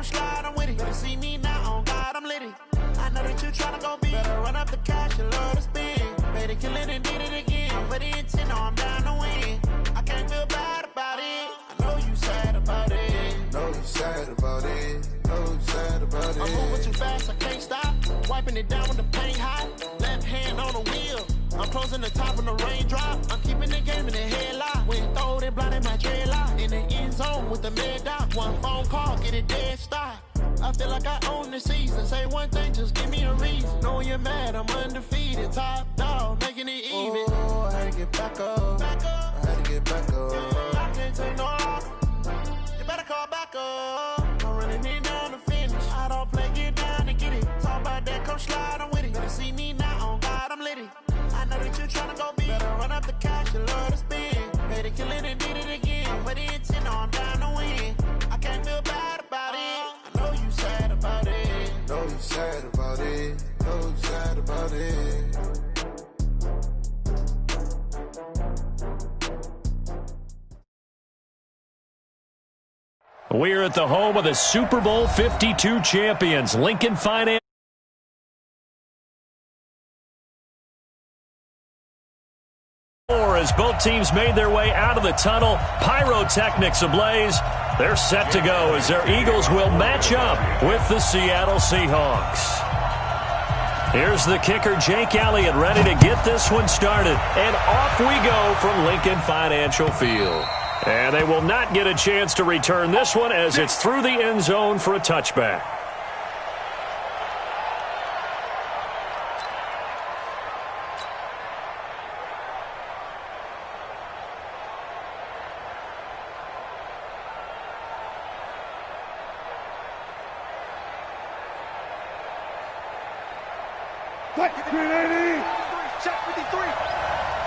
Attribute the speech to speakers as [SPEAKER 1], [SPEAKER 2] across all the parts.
[SPEAKER 1] come slide, I'm with it. Better see me now, on God, I'm litty. I know that you tryna go big. Better run up the cash, you love to spend. Better kill it and did it again. I'm put in 10, I'm down to win. I can't feel bad about it. I know you sad about it.
[SPEAKER 2] Know you sad about it. Know you sad about it.
[SPEAKER 1] I'm moving too fast, I can't stop. Wiping it down with the paint hot. Left hand on the wheel. I'm closing the top of the raindrop. I'm keeping the game in the headlock. When throwed and blinded my dreadlock. In the end zone with the mad dot. One phone call, get it dead stop. I feel like I own the season. Say one thing, just give me a reason. Know you're mad, I'm undefeated. Top dog, making it even.
[SPEAKER 2] Oh, I had to get back up. I had to get back up.
[SPEAKER 1] I can't take no loss. You better call back up. I'm running it down to finish. I don't play, get down to get it. Talk about that, come slide, I'm with it. Better see me now, on God, I'm litty. I know that you tryna go big. Better run up the cash, you love to spend. Better kill it and did it again. Put in 10, I'm down to win. I can't feel bad about it. I know you sad about it.
[SPEAKER 2] Know you sad about it. Know you sad about it.
[SPEAKER 3] We're at the home of the Super Bowl 52 champions, Lincoln Finance. As both teams made their way out of the tunnel, pyrotechnics ablaze. They're set to go as their Eagles will match up with the Seattle Seahawks. Here's the kicker, Jake Elliott, ready to get this one started. And off we go from Lincoln Financial Field. And they will not get a chance to return this one as it's through the end zone for a touchback.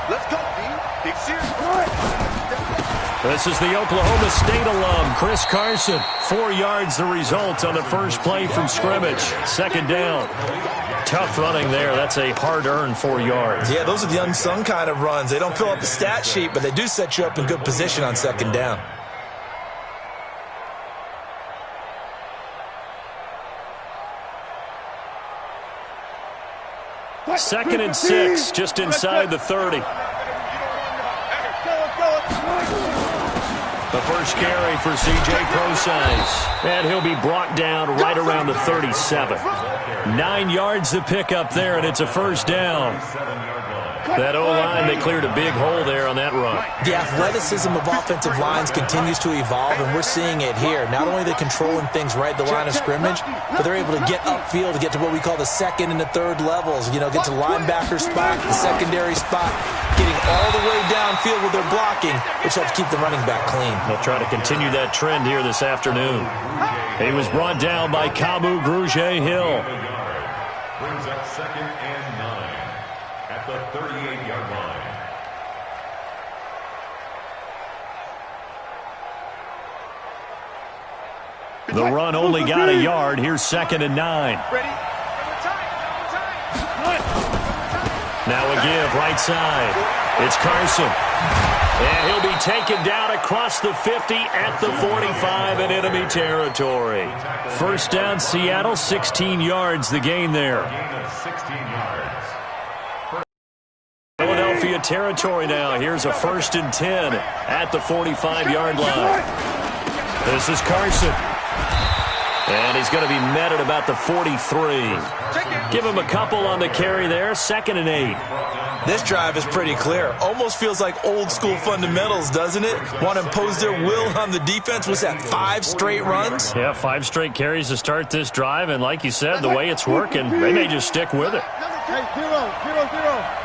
[SPEAKER 4] Let's go, D. Big series.
[SPEAKER 3] This is the Oklahoma State alum, Chris Carson. 4 yards the result on the first play from scrimmage. Second down. Tough running there. That's a hard-earned 4 yards.
[SPEAKER 5] Yeah, those are the unsung kind of runs. They don't fill up the stat sheet, but they do set you up in good position on second down.
[SPEAKER 3] Second and 6, just inside the 30. The first carry for C.J. Prosize. And he'll be brought down right around the 37. 9 yards to pick up there, and it's a first down. That O-line, they cleared a big hole there on that run.
[SPEAKER 5] The athleticism of offensive lines continues to evolve, and we're seeing it here. Not only are they controlling things right at the line of scrimmage, but they're able to get upfield to get to what we call the second and the third levels. You know, get to linebacker spot, the secondary spot, getting all the way downfield with their blocking, which helps keep the running back clean.
[SPEAKER 3] They'll try to continue that trend here this afternoon. He was brought down by Kamu Grugier-Hill.
[SPEAKER 6] Brings up second and 9 at the 38-yard line.
[SPEAKER 3] The run only got a yard. Here's second and 9. Now a give right side. It's Carson. And he'll be taken down across the 50 at the 45 in enemy territory. First down, Seattle, 16 yards the gain there. Philadelphia territory now. Here's a first and 10 at the 45-yard line. This is Carson. And he's going to be met at about the 43. Give him a couple on the carry there. Second and 8.
[SPEAKER 5] This drive is pretty clear. Almost feels like old school fundamentals, doesn't it? Want to impose their will on the defense. Was that 5 straight runs?
[SPEAKER 3] Yeah, 5 straight carries to start this drive. And like you said, the way it's working, they may just stick with it.
[SPEAKER 4] Hey, 0-0-0.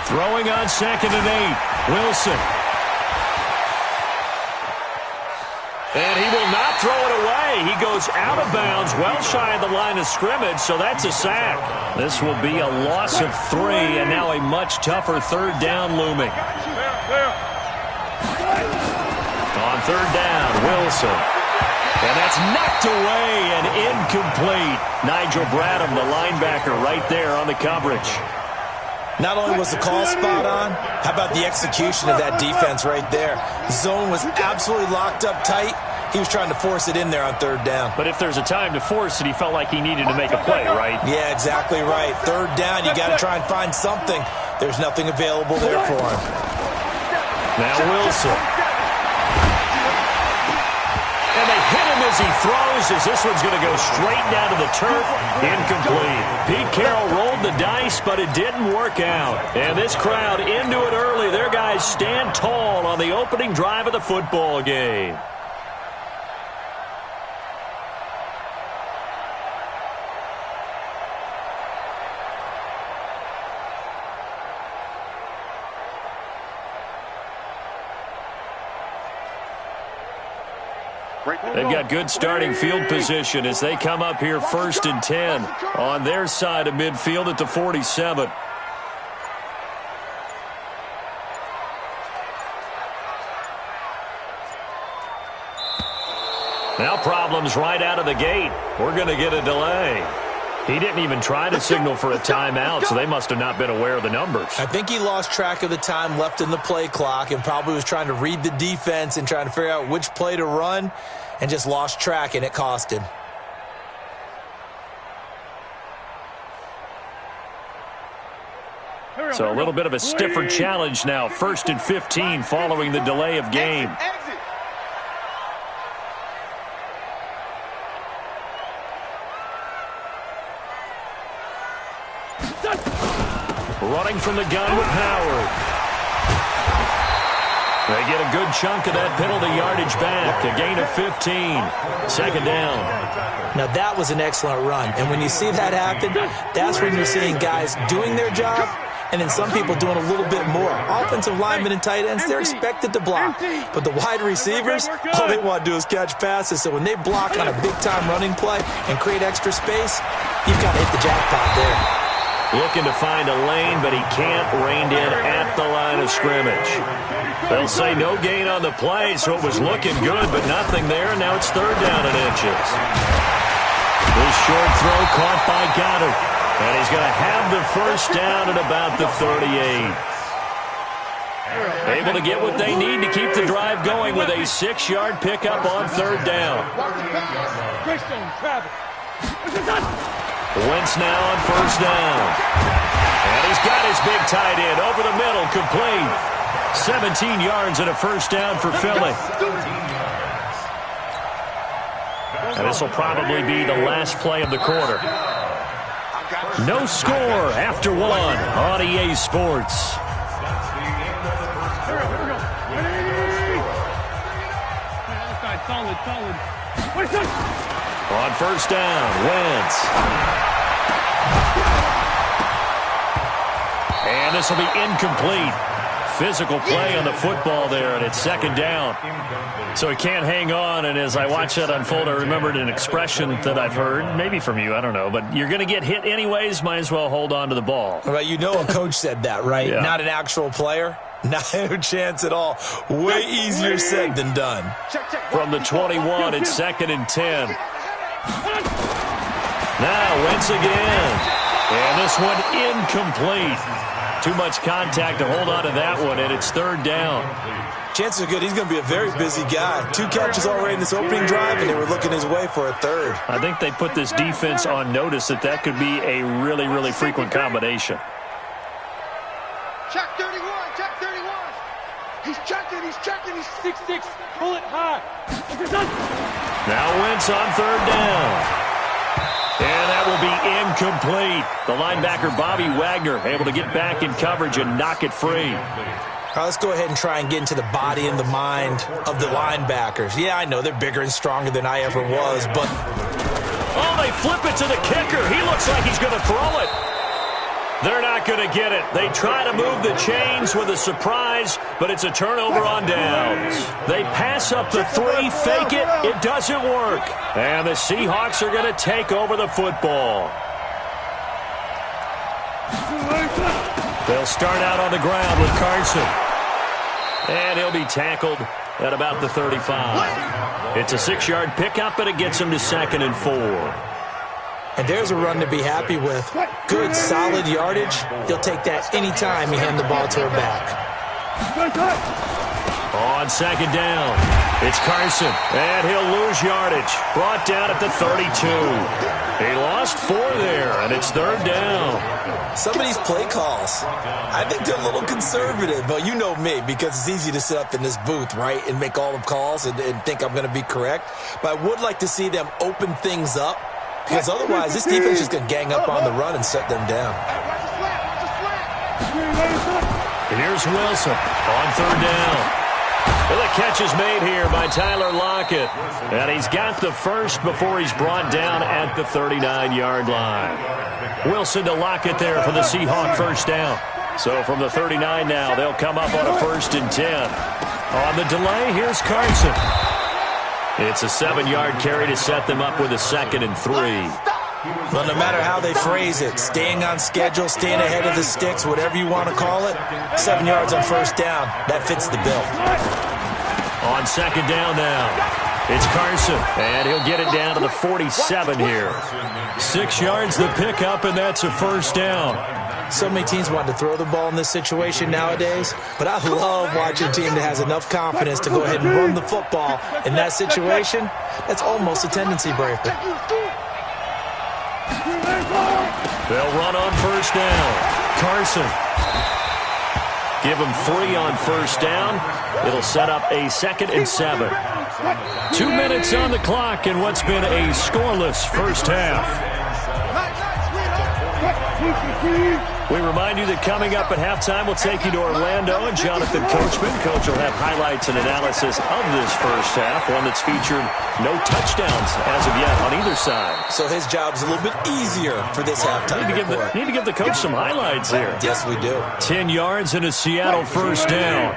[SPEAKER 3] Throwing on second and 8. Wilson. And he will not throw it away. He goes out of bounds, well shy of the line of scrimmage, so that's a sack. This will be a loss of 3, and now a much tougher third down looming. On third down, Wilson. And that's knocked away and incomplete. Nigel Bradham, the linebacker, right there on the coverage.
[SPEAKER 5] Not only was the call spot on, how about the execution of that defense right there? Zone was absolutely locked up tight. He was trying to force it in there on third down.
[SPEAKER 3] But if there's a time to force it, he felt like he needed to make a play, right?
[SPEAKER 5] Yeah, exactly right. Third down, you got to try and find something. There's nothing available there for him.
[SPEAKER 3] Now Wilson. And they hit him as he throws, as this one's going to go straight down to the turf. Incomplete. Pete Carroll rolled the dice, but it didn't work out. And this crowd into it early. Their guys stand tall on the opening drive of the football game. They've got good starting field position as they come up here 1st and 10 on their side of midfield at the 47. Now problems right out of the gate. We're going to get a delay. He didn't even try to signal for a timeout, so they must have not been aware of the numbers.
[SPEAKER 5] I think he lost track of the time left in the play clock and probably was trying to read the defense and trying to figure out which play to run and just lost track, and it cost him.
[SPEAKER 3] So a little bit of a stiffer challenge now. 1st and 15 following the delay of game. Running from the gun with Howard. They get a good chunk of that penalty yardage back. A gain of 15. 2nd down.
[SPEAKER 5] Now that was an excellent run. And when you see that happen, that's when you're seeing guys doing their job and then some people doing a little bit more. Offensive linemen and tight ends, they're expected to block. But the wide receivers, all they want to do is catch passes. So when they block on a big-time running play and create extra space, you've got to hit the jackpot there.
[SPEAKER 3] Looking to find a lane, but he can't. Reined in at the line of scrimmage. They'll say no gain on the play, so it was looking good, but nothing there. Now it's 3rd down and inches. This short throw caught by Goddard. And he's going to have the 1st down at about the 38. Able to get what they need to keep the drive going with a 6-yard pickup on 3rd down. Wentz now on 1st down. And he's got his big tight end over the middle, complete. 17 yards and a 1st down for Philly. And this will probably be the last play of the quarter. No score after 1 on EA Sports. On 1st down, Wentz. And this will be incomplete. Physical play on the football there, and it's 2nd down. So he can't hang on, and as I watch that unfold, I remembered an expression that I've heard, maybe from you, I don't know, but you're going to get hit anyways, might as well hold on to the ball.
[SPEAKER 5] Well, you know a coach said that, right?
[SPEAKER 3] Yeah.
[SPEAKER 5] Not an actual player. No chance at all. Way easier said than done.
[SPEAKER 3] From the 21, it's 2nd and 10. Now Wentz again. And this one incomplete. Too much contact to hold on to that one, and it's 3rd down.
[SPEAKER 5] Chances are good he's going to be a very busy guy. 2 catches already in this opening drive, and they were looking his way for a 3rd.
[SPEAKER 3] I think they put this defense on notice that could be a really, really frequent combination.
[SPEAKER 4] Check 31, check 31. He's checking, he's 6'6". Pull it high.
[SPEAKER 3] Now Wentz on 3rd down. And that will be incomplete. The linebacker, Bobby Wagner, able to get back in coverage and knock it free.
[SPEAKER 5] All right, let's go ahead and try and get into the body and the mind of the linebackers. Yeah, I know they're bigger and stronger than I ever was, but...
[SPEAKER 3] Oh, they flip it to the kicker. He looks like he's going to throw it. They're not going to get it. They try to move the chains with a surprise, but it's a turnover on downs. They pass up the 3, fake it. It doesn't work. And the Seahawks are going to take over the football. They'll start out on the ground with Carson. And he'll be tackled at about the 35. It's a 6-yard pickup, and it gets him to 2nd and 4.
[SPEAKER 5] And there's a run to be happy with. Good, solid yardage. He'll take that anytime you hand the ball to her back.
[SPEAKER 3] On second down, it's Carson, and he'll lose yardage. Brought down at the 32. He lost 4 there, and it's third down.
[SPEAKER 5] Some of these play calls, I think they're a little conservative, but you know me, because it's easy to sit up in this booth, right, and make all the calls and think I'm going to be correct. But I would like to see them open things up, because otherwise this defense is going to gang up on the run and shut them down.
[SPEAKER 3] Here's Wilson on third down. Well, the catch is made here by Tyler Lockett. And he's got the first before he's brought down at the 39-yard line. Wilson to Lockett there for the Seahawk first down. So from the 39 now, they'll come up on a 1st and 10. On the delay, here's Carson. It's a 7-yard carry to set them up with a 2nd and 3.
[SPEAKER 5] Well, no matter how they phrase it, staying on schedule, staying ahead of the sticks, whatever you want to call it, 7 yards on first down, that fits the bill.
[SPEAKER 3] On second down now, it's Carson, and he'll get it down to the 47 here. 6 yards the pickup, and that's a first down.
[SPEAKER 5] So many teams want to throw the ball in this situation nowadays, but I love watching a team that has enough confidence to go ahead and run the football. In that situation, that's almost a tendency breaker.
[SPEAKER 3] They'll run on first down. Carson. Give him 3 on first down. It'll set up a 2nd and 7. 2 minutes on the clock in what's been a scoreless first half. We remind you that coming up at halftime, we'll take you to Orlando and Jonathan Coachman. Coach will have highlights and analysis of this first half, one that's featured no touchdowns as of yet on either side.
[SPEAKER 5] So his job's a little bit easier for this halftime.
[SPEAKER 3] Need to give the coach some highlights here.
[SPEAKER 5] Yes, we do.
[SPEAKER 3] 10 yards and a Seattle first down.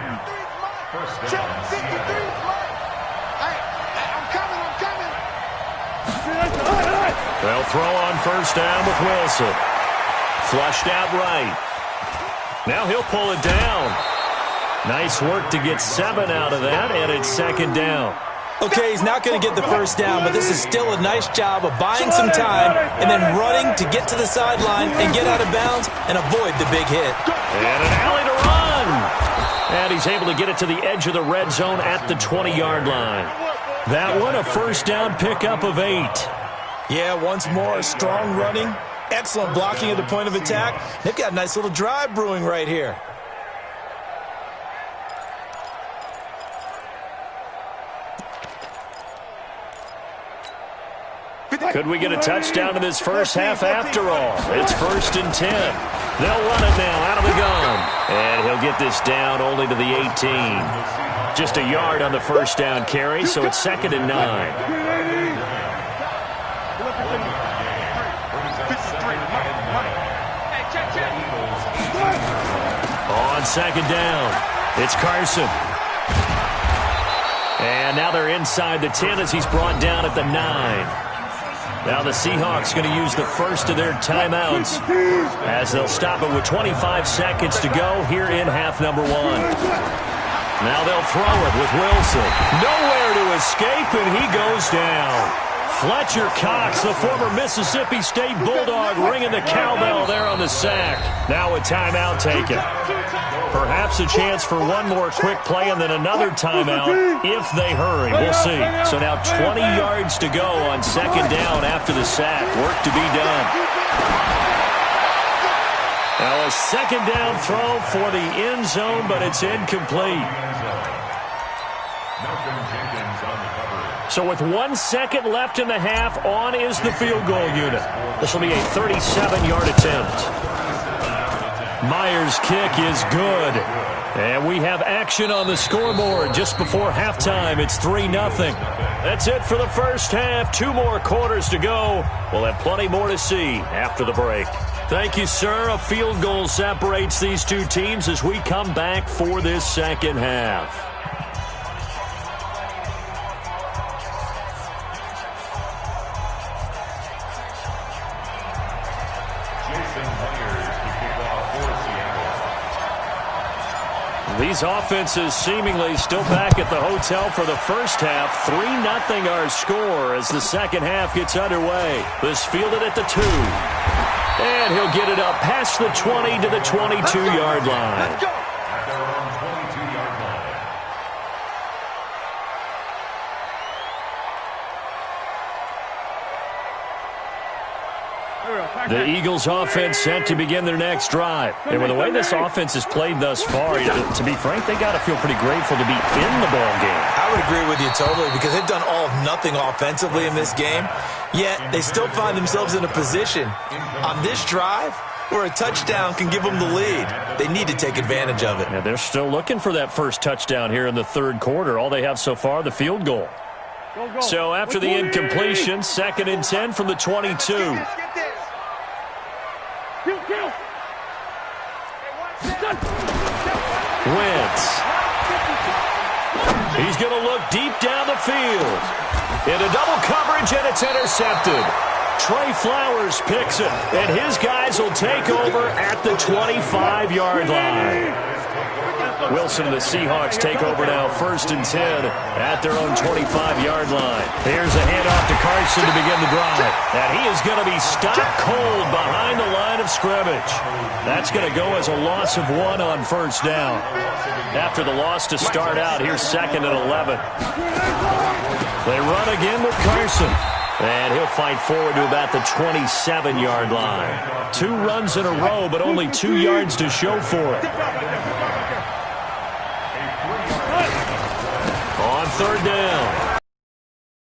[SPEAKER 3] They'll throw on first down with Wilson. Flushed out right. Now he'll pull it down. Nice work to get 7 out of that, and it's second down.
[SPEAKER 5] Okay, he's not going to get the first down, but this is still a nice job of buying some time and then running to get to the sideline and get out of bounds and avoid the big hit.
[SPEAKER 3] And an alley to run. And he's able to get it to the edge of the red zone at the 20-yard line. That one, a first down pickup of 8.
[SPEAKER 5] Yeah, once more, strong running. Excellent blocking at the point of attack. They've got a nice little drive brewing right here.
[SPEAKER 3] Could we get a touchdown in this first half after all? It's 1st and 10. They'll run it now out of the gun. And he'll get this down only to the 18. Just a yard on the first down carry, so it's 2nd and 9. On second down, it's Carson. And now they're inside the 10 as he's brought down at the 9. Now the Seahawks going to use the first of their timeouts as they'll stop it with 25 seconds to go here in half number 1. Now they'll throw it with Wilson. Nowhere to escape, and he goes down. Fletcher Cox, the former Mississippi State Bulldog, ringing the cowbell there on the sack. Now a timeout taken. Perhaps a chance for one more quick play and then another timeout if they hurry. We'll see. So now 20 yards to go on second down after the sack. Work to be done. Now a second down throw for the end zone, but it's incomplete. So with 1 second left in the half, on is the field goal unit. This will be a 37-yard attempt. Myers' kick is good. And we have action on the scoreboard just before halftime. It's 3-0. That's it for the first half. 2 more quarters to go. We'll have plenty more to see after the break. Thank you, sir. A field goal separates these two teams as we come back for this second half. These offenses seemingly still back at the hotel for the first half. 3-0 our score as the second half gets underway. This fielded at the 2. And he'll get it up past the 20 to the 22-yard line.
[SPEAKER 6] At their own 22-yard line.
[SPEAKER 3] The Eagles offense set to begin their next drive. And with the way this offense has played thus far, to be frank, they got to feel pretty grateful to be in the ball game.
[SPEAKER 5] I would agree with you totally because they've done all of nothing offensively in this game, yet they still find themselves in a position on this drive where a touchdown can give them the lead. They need to take advantage of it.
[SPEAKER 3] Yeah, they're still looking for that first touchdown here in the third quarter. All they have so far, the field goal. So after the incompletion, 2nd and 10 from the 22. Wentz. He's going to look deep down the field. Into double coverage, and it's intercepted. Trey Flowers picks it, and his guys will take over at the 25-yard line. Wilson and the Seahawks take over now, 1st and 10 at their own 25-yard line. Here's a handoff to Carson to begin the drive. And he is going to be stopped cold behind the line of scrimmage. That's going to go as a loss of 1 on 1st down. After the loss to start out, here's 2nd and 11. They run again with Carson. And he'll fight forward to about the 27-yard line. 2 runs in a row, but only 2 yards to show for it. On 3rd down.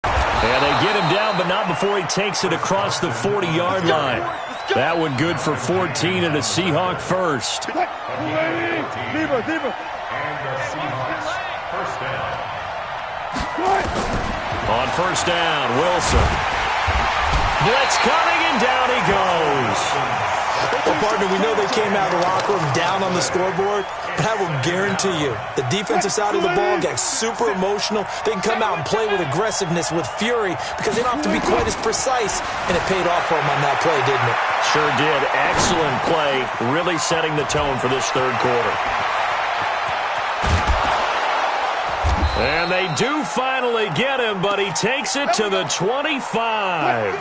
[SPEAKER 3] And they get him down, but not before he takes it across the 40-yard line. That one good for 14 and a Seahawk first.
[SPEAKER 6] And the Seahawks first down.
[SPEAKER 3] On 1st down, Wilson. Blitz coming, and down he goes.
[SPEAKER 5] Well, partner, we know they came out of the locker room down on the scoreboard, but I will guarantee you the defensive side of the ball gets super emotional. They can come out and play with aggressiveness, with fury, because they don't have to be quite as precise, and it paid off for them on that play, didn't it?
[SPEAKER 3] Sure did. Excellent play, really setting the tone for this third quarter. And they do finally get him, but he takes it to the 25.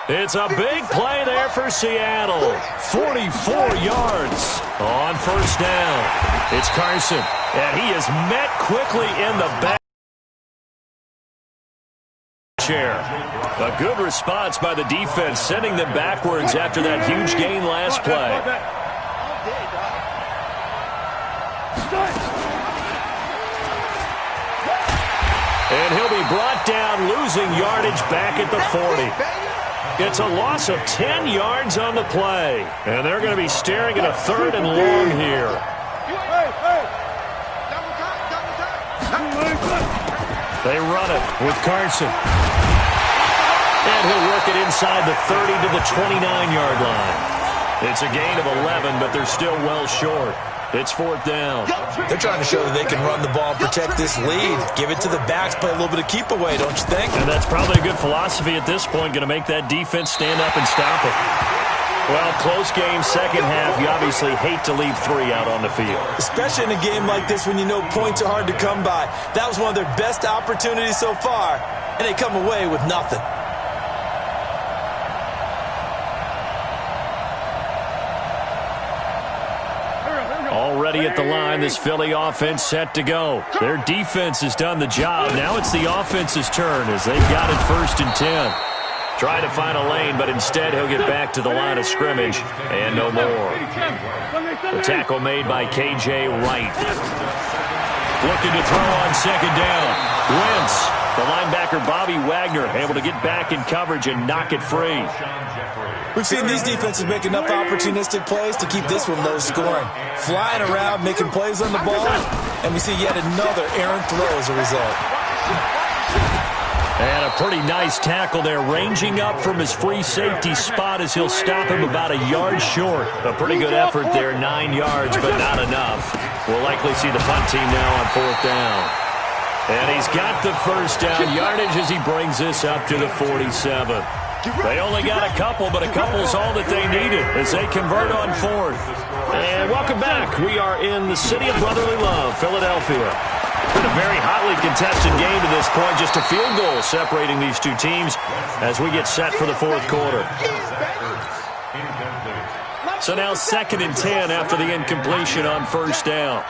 [SPEAKER 3] It's a big play there for Seattle. 44 yards on 1st down. It's Carson, and he is met quickly in the back chair. A good response by the defense, sending them backwards after that huge gain last play. And he'll be brought down, losing yardage back at the 40. It's a loss of 10 yards on the play. And they're going to be staring at a 3rd and long here. They run it with Carson. And he'll work it inside the 30 to the 29-yard line. It's a gain of 11, but they're still well short. It's 4th down.
[SPEAKER 5] They're trying to show that they can run the ball and protect this lead. Give it to the backs, play a little bit of keep away, don't you think?
[SPEAKER 3] And that's probably a good philosophy at this point, going to make that defense stand up and stop it. Well, close game, second half. You obviously hate to leave 3 out on the field.
[SPEAKER 5] Especially in a game like this when you know points are hard to come by. That was one of their best opportunities so far, and they come away with nothing.
[SPEAKER 3] Already at the line, this Philly offense set to go. Their defense has done the job. Now it's the offense's turn as they've got it 1st and 10. Try to find a lane, but instead he'll get back to the line of scrimmage and no more. The tackle made by K.J. Wright. Looking to throw on 2nd down. Wentz, the linebacker Bobby Wagner, able to get back in coverage and knock it free.
[SPEAKER 5] We've seen these defenses make enough opportunistic plays to keep this one low scoring. Flying around, making plays on the ball, and we see yet another errant throw as a result.
[SPEAKER 3] And a pretty nice tackle there, ranging up from his free safety spot as he'll stop him about a yard short. A pretty good effort there, 9 yards, but not enough. We'll likely see the punt team now on 4th down. And he's got the 1st down yardage as he brings this up to the 47. They only got a couple, but a couple's all that they needed as they convert on fourth. And welcome back. We are in the city of brotherly love, Philadelphia. Been a very hotly contested game to this point. Just a field goal separating these two teams as we get set for the fourth quarter. So now 2nd and 10 after the incompletion on first down.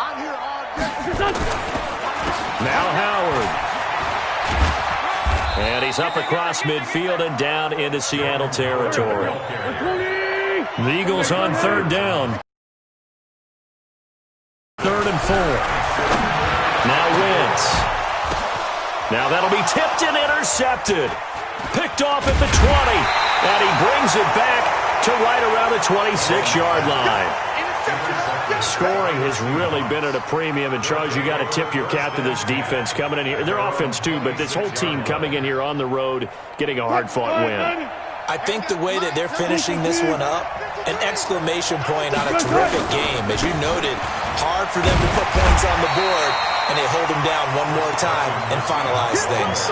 [SPEAKER 3] Now Howard. And he's up across midfield and down into Seattle territory. The Eagles on 3rd down. 3rd and 4. Now Wentz. Now that'll be tipped and intercepted. Picked off at the 20. And he brings it back to right around the 26-yard line. Scoring has really been at a premium, and Charles, you got to tip your cap to this defense coming in here. Their offense too, but this whole team coming in here on the road, getting a hard-fought win.
[SPEAKER 5] I think the way that they're finishing this one up, an exclamation point on a terrific game. As you noted, hard for them to put points on the board, and they hold them down one more time and finalize things.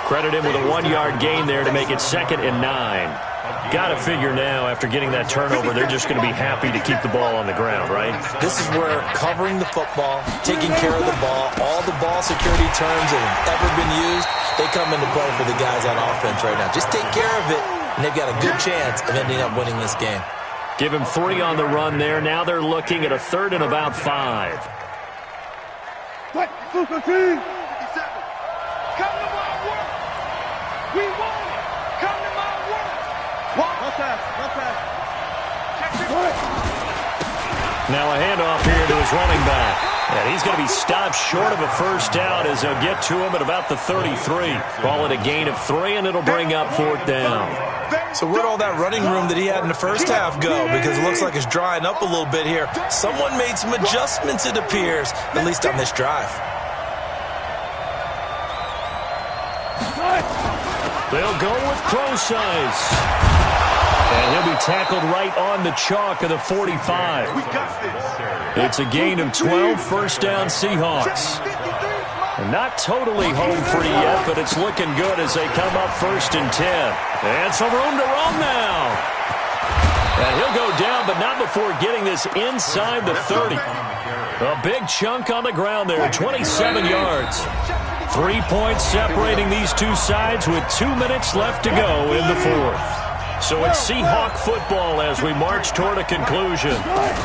[SPEAKER 3] Credit him with a 1-yard gain there to make it 2nd and 9. Got to figure now, after getting that turnover, they're just going to be happy to keep the ball on the ground, right?
[SPEAKER 5] This is where covering the football, taking care of the ball, all the ball security terms that have ever been used, they come into play for the guys on offense right now. Just take care of it, and they've got a good chance of ending up winning this game.
[SPEAKER 3] Give him 3 on the run there. Now they're looking at a 3rd and about 5.
[SPEAKER 4] Come to my work. We want it. Come to my work. No pass.
[SPEAKER 3] Now a handoff here to his running back. And he's going to be stopped short of a first down as they'll get to him at about the 33. Call it a gain of 3, and it'll bring up 4th down.
[SPEAKER 5] So where'd all that running room that he had in the first half go? Because it looks like it's drying up a little bit here. Someone made some adjustments, it appears, at least on this drive.
[SPEAKER 3] They'll go with pro size. And he'll be tackled right on the chalk of the 45. It's a gain of 12, first down Seahawks. And not totally home free yet, but it's looking good as they come up 1st and 10. And some room to roam now. And he'll go down, but not before getting this inside the 30. A big chunk on the ground there, 27 yards. 3 points separating these two sides with 2 minutes left to go in the 4th. So it's Seahawk football as we march toward a conclusion.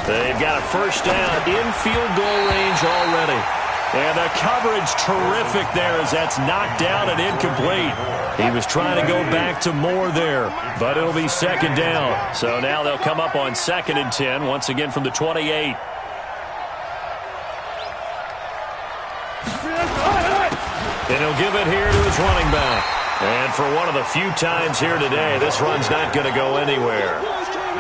[SPEAKER 3] They've got a first down in field goal range already. And the coverage terrific there as that's knocked down and incomplete. He was trying to go back to more there, but it'll be 2nd down. So now they'll come up on 2nd and 10, once again from the 28. And he'll give it here to his running back. And for one of the few times here today, this run's not going to go anywhere.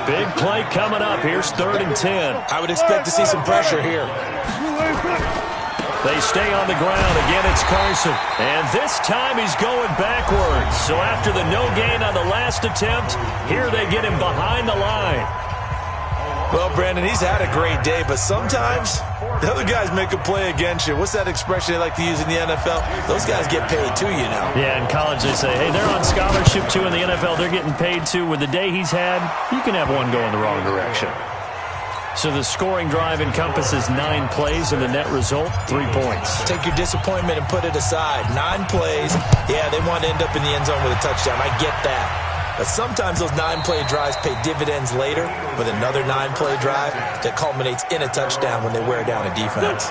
[SPEAKER 3] Big play coming up. Here's 3rd and 10.
[SPEAKER 5] I would expect to see some pressure here.
[SPEAKER 3] They stay on the ground. Again, it's Carson. And this time he's going backwards. So after the no gain on the last attempt, here they get him behind the line.
[SPEAKER 5] Well, Brandon, he's had a great day, but sometimes the other guys make a play against you. What's that expression they like to use in the NFL? Those guys get paid too, you know.
[SPEAKER 3] Yeah, in college they say, hey, they're on scholarship too. In the NFL, they're getting paid too. With the day he's had, you can have one go in the wrong direction. So the scoring drive encompasses 9 plays, and the net result, 3 points.
[SPEAKER 5] Take your disappointment and put it aside. 9 plays. Yeah, they want to end up in the end zone with a touchdown. I get that. But sometimes those 9-play drives pay dividends later with another 9-play drive that culminates in a touchdown when they wear down a defense.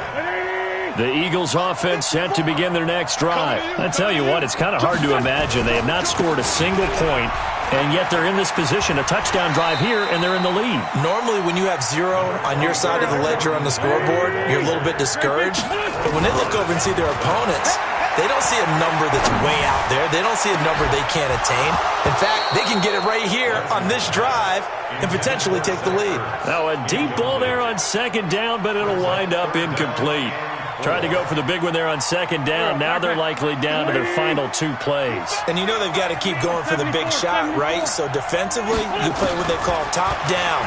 [SPEAKER 3] The Eagles offense set to begin their next drive. I tell you what, it's kind of hard to imagine. They have not scored a single point, and yet they're in this position, a touchdown drive here, and they're in the lead.
[SPEAKER 5] Normally when you have 0 on your side of the ledger on the scoreboard, you're a little bit discouraged. But when they look over and see their opponents, they don't see a number that's way out there. They don't see a number they can't attain. In fact, they can get it right here on this drive and potentially take the lead.
[SPEAKER 3] Now a deep ball there on 2nd down, but it'll wind up incomplete. Tried to go for the big one there on second down. Now they're likely down to their final 2 plays.
[SPEAKER 5] And you know they've got to keep going for the big shot, right? So defensively, you play what they call top down.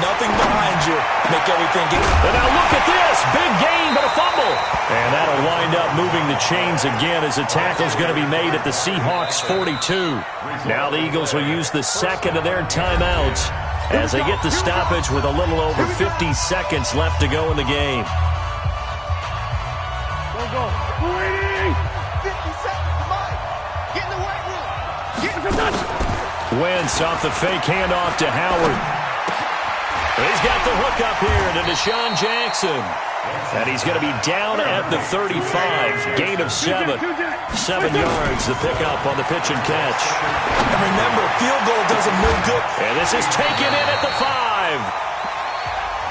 [SPEAKER 5] Nothing behind you. Make everything get...
[SPEAKER 3] And now look at this. Big gain, but a fumble. And that'll wind up moving the chains again as the tackle's going to be made at the Seahawks 42. Now the Eagles will use the second of their timeouts as they get the stoppage with a little over 50 seconds left to go in the game.
[SPEAKER 4] Go. 50 seconds, come on. Get in the weight room. Get in the
[SPEAKER 3] Wentz off the fake handoff to Howard. He's got the hook up here to Deshaun Jackson. And he's going to be down at the 35. Gain of 7. 7 yards, the pickup on the pitch and catch.
[SPEAKER 5] And remember, field goal doesn't move good.
[SPEAKER 3] And this is taken in at the 5.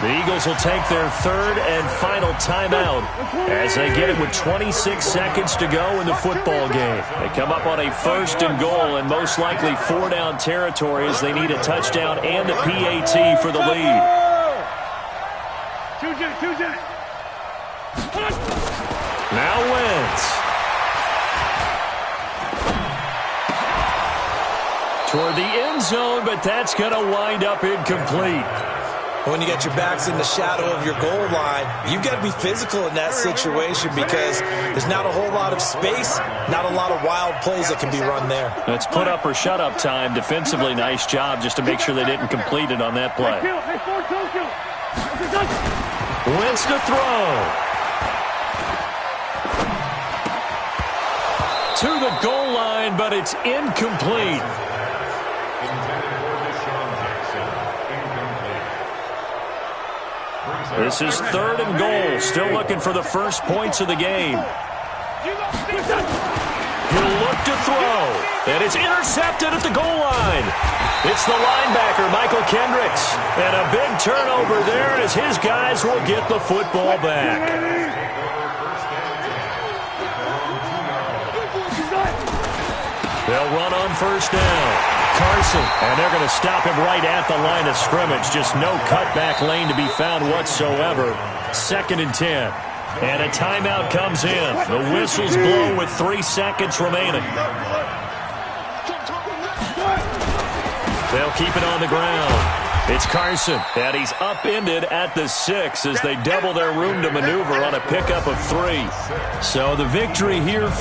[SPEAKER 3] The Eagles will take their third and final timeout as they get it with 26 seconds to go in the football game. They come up on a 1st and goal and most likely 4-down territory as they need a touchdown and a PAT for the lead. Now Wentz. Toward the end zone, but that's going to wind up incomplete.
[SPEAKER 5] When you got your backs in the shadow of your goal line, you've got to be physical in that situation because there's not a whole lot of space, not a lot of wild plays that can be run there.
[SPEAKER 3] That's put up or shut up time. Defensively, nice job just to make sure they didn't complete it on that play. Wentz to throw. To the goal line, but it's incomplete. This is 3rd and goal. Still looking for the first points of the game. He'll look to throw. And it's intercepted at the goal line. It's the linebacker, Michael Kendricks. And a big turnover there as his guys will get the football back. They'll run on 1st down. Carson, and they're going to stop him right at the line of scrimmage. Just no cutback lane to be found whatsoever. 2nd and 10. And a timeout comes in. The whistles blow with 3 seconds remaining. They'll keep it on the ground. It's Carson, and he's upended at the 6 as they double their room to maneuver on a pickup of 3. So the victory here